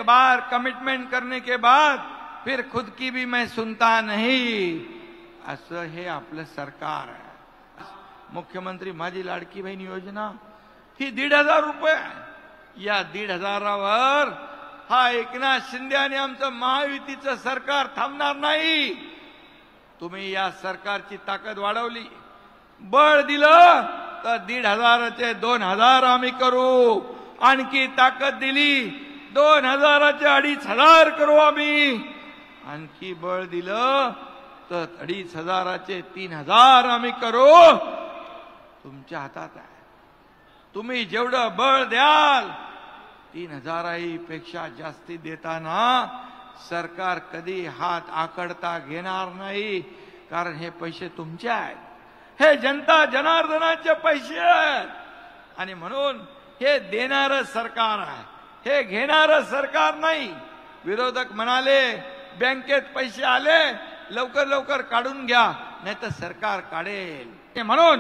एक बार कमिटमेंट करने के बाद फिर खुद की भी मैं सुनता नहीं, असं हे आपलं सरकार आहे. मुख्यमंत्री माझी लाडकी बहीण योजना ही 1,500 रुपये. या 1,500वर हा एकनाथ शिंदे आणि आमचं महायुतीचं सरकार थांबणार नाही. तुम्ही या सरकारची ताकद वाढवली, बळ दिलं तर 1,500चे 2,000 आम्ही करू. आणखी ताकद दिली 2,000चे 2,500 करू आम्ही. आणखी बळ दिलं तर 2,500चे 3,000 आम्ही करू. तुमच्या हातात आहे. तुम्ही जेवढं बळ द्याल 3,000 पेक्षा जास्ती देताना सरकार कधी हात आकडता घेणार नाही. कारण हे पैसे तुमचे आहेत, हे जनता जनार्दनाचे पैसे आहेत. आणि म्हणून हे देणारं सरकार आहे, हे घेणारं सरकार नाही. विरोधक म्हणाले बँकेत पैसे आले लवकर लवकर काढून घ्या, नाही तर सरकार काढेल. म्हणून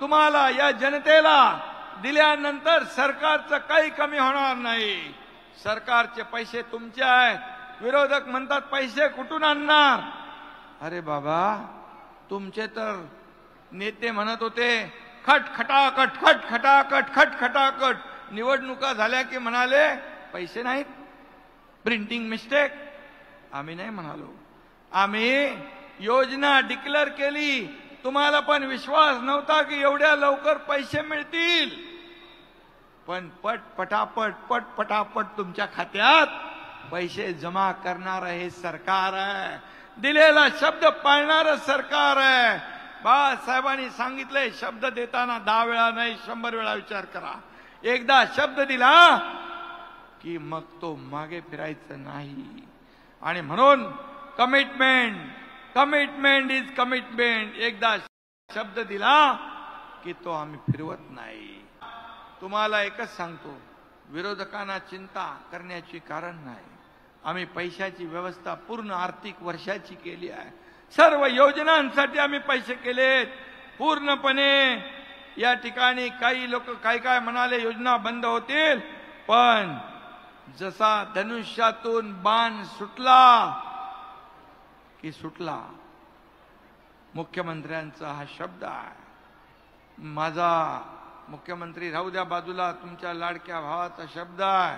तुम्हाला या जनतेला दिल्यानंतर सरकारचं काही कमी होणार नाही. सरकारचे पैसे तुमचे आहेत. विरोधक म्हणतात पैसे कुठून आणणार. अरे बाबा, तुमचे तर नेते म्हणत होते खटखटाकट खटखटाकट खटखटाकट. निवडणुका झाल्या की म्हणाले पैसे नाहीत, प्रिंटिंग मिस्टेक. आम्ही नाही म्हणालो, आम्ही योजना डिक्लेअर केली. तुम्हाला पण विश्वास नव्हता की एवढ्या लवकर पैसे मिळतील. पण पटापट तुमच्या खात्यात पैसे जमा करणार हे सरकार आहे. दिलेला शब्द पाळणारं सरकार आहे. बाळासाहेबांनी सांगितलंय शब्द देताना 10 वेळा नाही 100 वेळा विचार करा. एकदा शब्द दिला की मग तो मागे फिरायचं नाही. आणि म्हणून कमिटमेंट इज कमिटमेंट. एकदा शब्द दिला की तो आम्ही फिरवत नाही. तुम्हाला एकच सांगतो, विरोधकांना चिंता करण्याची कारण नाही. आम्ही पैशाची व्यवस्था पूर्ण आर्थिक वर्षाची केली आहे. सर्व योजनांसाठी आम्ही पैसे केलेत पूर्णपणे. या ठिकाणी काही लोक काय म्हणाले योजना बंद होतील, पण जसा धनुष्यातून बाण सुटला की सुटला. मुख्यमंत्र्यांचा हा शब्द आहे. माझा मुख्यमंत्री राहू द्या बाजूला, तुमच्या लाडक्या भावाचा शब्द आहे.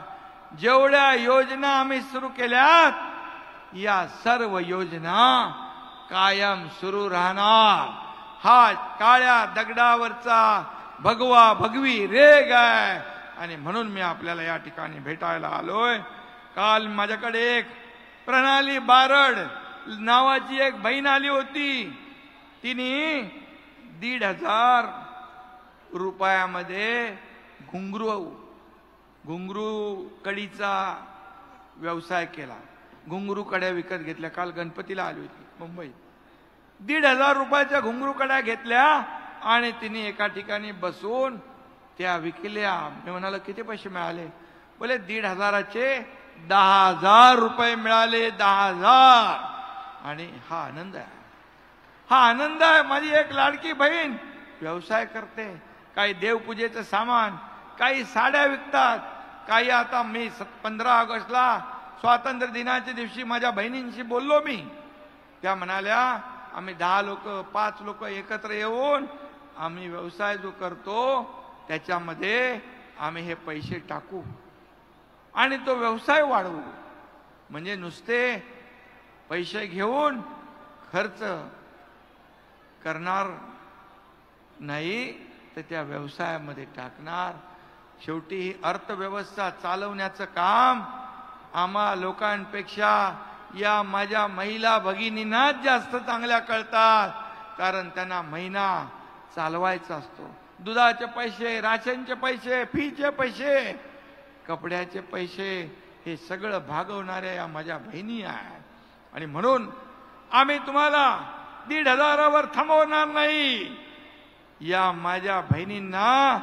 जेवढ्या योजना आम्ही सुरू केल्यात या सर्व योजना कायम सुरू राहणार. हा काळ्या दगडावरचा भगवा भगवी रेग आहे. आणि म्हणून मी आपल्याला या ठिकाणी भेटायला आलोय. काल माझ्याकडे एक प्रणाली बारड नावाची एक बहीण आली होती. तिने 1,500 रुपयामध्ये घुंगरू कडीचा व्यवसाय केला. घुंगरू कड्या विकत घेतल्या. काल गणपतीला आली होती मुंबईत. 1,500 रुपयाच्या घुंगरू कड्या घेतल्या आणि तिने एका ठिकाणी बसून त्या विकल्या. मी म्हणालो किती पैसे मिळाले. बोले 1,500चे 10,000 रुपये मिळाले. 10,000. आणि हा आनंद आहे, हा आनंद आहे. माझी एक लाडकी बहीण व्यवसाय करते. काही देवपूजेचं सामान, काही साड्या विकतात. काही आता मी 15 ऑगस्टला स्वातंत्र्य दिनाच्या दिवशी माझ्या बहिणींशी बोललो मी. त्या म्हणाल्या आम्ही 10 लोक 5 लोक एकत्र येऊन आम्ही व्यवसाय जो करतो त्याच्यामध्ये आम्ही हे पैसे टाकू आणि तो व्यवसाय वाढवू. म्हणजे नुसते पैसे घेऊन खर्च करणार नाही, तर त्या व्यवसायामध्ये टाकणार. शेवटी ही अर्थव्यवस्था चालवण्याचं काम आम्हा लोकांपेक्षा या माझ्या महिला भगिनींनाच जास्त चांगल्या कळतात. कारण त्यांना महिना चालवायचा असतो. दुधाचे पैसे, राशनचे पैसे, फीचे पैसे, कपड्याचे पैसे हे सगळं भागवणाऱ्या या माझ्या बहिणी आहेत. आणि म्हणून आम्ही तुम्हाला 1,500वर थांबवणार नाही. या माझ्या बहिणींना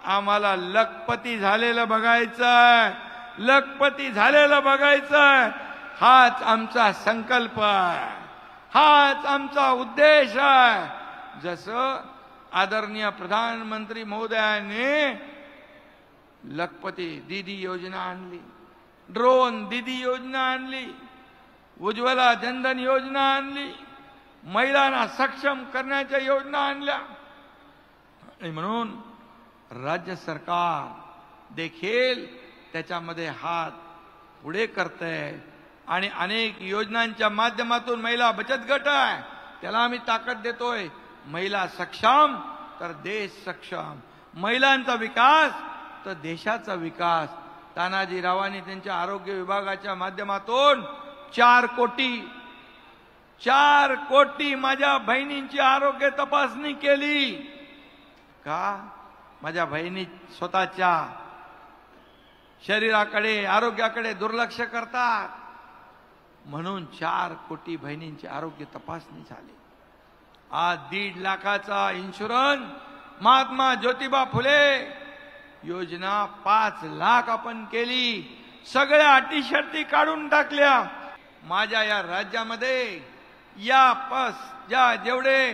आम्हाला लखपती झालेलं बघायचंय, लखपती झालेलं बघायचंय. हाच आमचा संकल्प आहे, हाच आमचा उद्देश आहे. जसं आदरणीय प्रधानमंत्री महोदयांनी लखपती दीदी योजना आणली, ड्रोन दीदी योजना आणली, उज्ज्वला जनधन योजना आणली, महिलांना सक्षम करण्याच्या योजना आणल्या. आणि म्हणून राज्य सरकार देखील त्याच्यामध्ये हात पुढे करतंय आणि अनेक योजनांच्या माध्यमातून महिला बचत गट आहे त्याला आम्ही ताकद देतोय. महिला सक्षम तर देश सक्षम, महिलांचा विकास तर देशाचा विकास. तानाजीरावांनी त्यांच्या आरोग्य विभागाच्या माध्यमातून 4 कोटी माझ्या बहिणींची आरोग्य तपासणी केली. का? माझ्या बहिणी स्वतःच्या शरीराकडे आरोग्याकडे दुर्लक्ष करतात म्हणून 4 कोटी बहिणींची आरोग्य तपासणी झाली. आज 1.5 लाखाचा इन्शुरन्स, महात्मा ज्योतिबा फुले योजना 5 लाख आपण केली. सगळ्या अटी शर्ती काढून टाकल्या. माझ्या या राज्यामध्ये जेवढे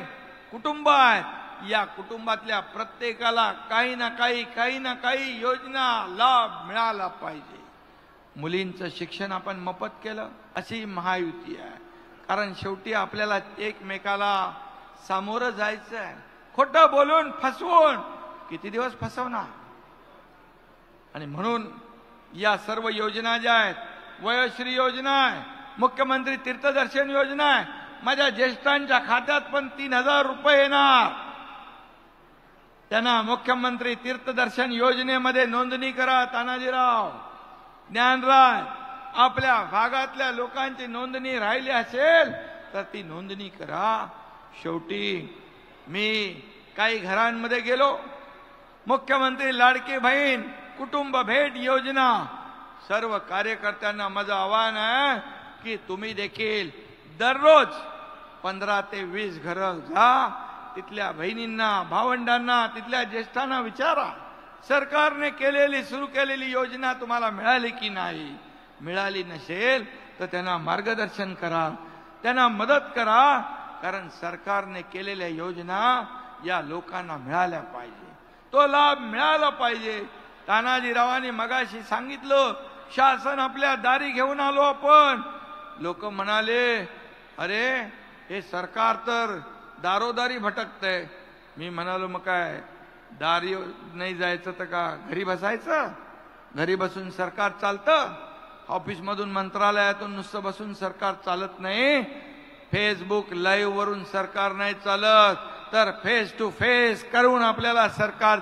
कुटुंब आहेत या कुटुंबातल्या प्रत्येकाला काही ना काही योजना लाभ मिळाला पाहिजे. मुलींचं शिक्षण आपण मोफत केलं, अशी महायुती आहे. कारण शेवटी आपल्याला एकमेकाला सामोरं जायचं आहे. खोटं बोलून फसवून किती दिवस फसवणार. आणि म्हणून या सर्व योजना ज्या आहेत, वयोश्री योजना आहे, मुख्यमंत्री तीर्थदर्शन योजना आहे, माझ्या ज्येष्ठांच्या खात्यात पण 3,000 रुपये येणार. त्यांना मुख्यमंत्री तीर्थदर्शन योजनेमध्ये नोंदणी करा. तानाजीराव, ज्ञानराज, आपल्या भागातल्या लोकांची नोंदणी राहिली असेल तर ती नोंदणी करा. शेवटी मी काही घरांमध्ये गेलो, मुख्यमंत्री लाडकी बहीण कुटुंब भेट योजना, सर्व कार्यकर्त्यांना माझं आवाहन आहे की तुम्ही देखील दररोज 15 ते 20 घरं जा. तिथल्या बहिणींना, भावंडांना, तिथल्या ज्येष्ठांना विचारा, सरकारने सुरू केलेली योजना तुम्हाला मिळाली की नाही. मिळाली नसेल तर त्यांना मार्गदर्शन करा, त्यांना मदत करा. कारण सरकारने केलेल्या योजना या लोकांना मिळाल्या पाहिजे, तो लाभ मिळाला पाहिजे. तानाजीरावांनी मगाशी सांगितलं, शासन आपल्या दारी घेऊन आलो आपण. लोक म्हणाले, अरे हे सरकार तर दारोदारी भटकतंय. मी म्हणालो, मग काय दारी नाही जायचं तर का घरी बसायचं? घरी बसून सरकार चालतं? ऑफिसमधून मंत्रालयातून नुसतं बसून सरकार चालत नाही. फेसबुक लाईव्ह वरून सरकार नाही चालत, तर फेस टू फेस करून आपल्याला सरकार